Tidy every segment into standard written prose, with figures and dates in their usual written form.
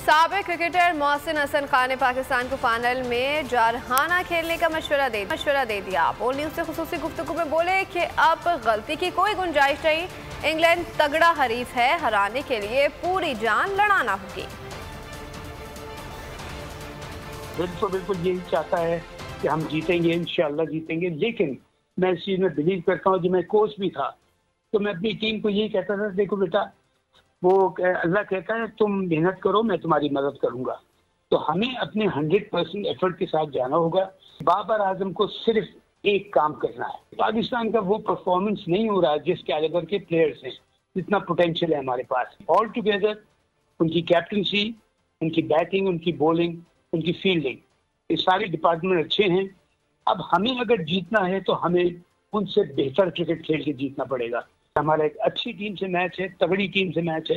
साबिक क्रिकेटर मोहसिन हसन खान ने पाकिस्तान को फाइनल में जारहाना खेलने का मशवरा दे दिया। बोल न्यूज से खुसूसी गुफ्तगू में बोले कि अब गलती की कोई गुंजाइश नहीं, इंग्लैंड तगड़ा हरीफ है, हराने के लिए पूरी जान लड़ाना होगी। बिल्कुल यही चाहता है कि हम जीतेंगे, इंशाअल्लाह जीतेंगे। लेकिन मैं इस चीज़ में बिलीव करता हूँ, जब मैं कोच भी था तो मैं अपनी टीम को यही कहता था, देखो बेटा, वो अल्लाह कहता है तुम मेहनत करो, मैं तुम्हारी मदद करूंगा। तो हमें अपने 100% एफर्ट के साथ जाना होगा। बाबर आजम को सिर्फ एक काम करना है। पाकिस्तान का वो परफॉर्मेंस नहीं हो रहा है जिस कैलिबर के प्लेयर्स हैं, जितना पोटेंशियल है हमारे पास। ऑल टुगेदर उनकी कैप्टनसी, उनकी बैटिंग, उनकी बॉलिंग, उनकी फील्डिंग, ये सारे डिपार्टमेंट अच्छे हैं। अब हमें अगर जीतना है तो हमें उनसे बेहतर क्रिकेट खेल के जीतना पड़ेगा। हमारा एक अच्छी टीम से मैच है, तगड़ी टीम से मैच है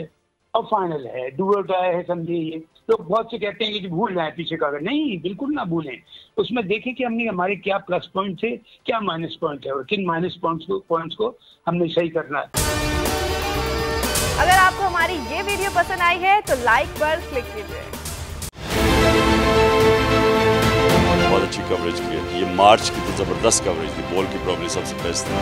और फाइनल है, डू और डाई है, समझिए। लोग बहुत से कहते हैं कि भूल जाए पीछे का, नहीं, बिल्कुल ना भूलें। उसमें देखें कि हमने हमारे क्या प्लस पॉइंट थे, क्या माइनस पॉइंट है और किन माइनस पॉइंट्स को हमने सही करना है। अगर आपको हमारी ये वीडियो पसंद आई है तो लाइक पर क्लिक कीजिए। बहुत अच्छी कवरेज की है, ये मार्च की तो जबरदस्त कवरेज थी, बॉल की प्रॉब्लम सबसे बेस्ट थी।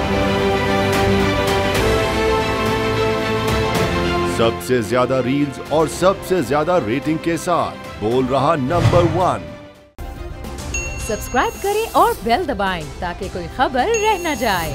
सबसे ज्यादा रील्स और सबसे ज्यादा रेटिंग के साथ बोल रहा नंबर 1। सब्सक्राइब करें और बेल दबाएं ताकि कोई खबर रह न जाए।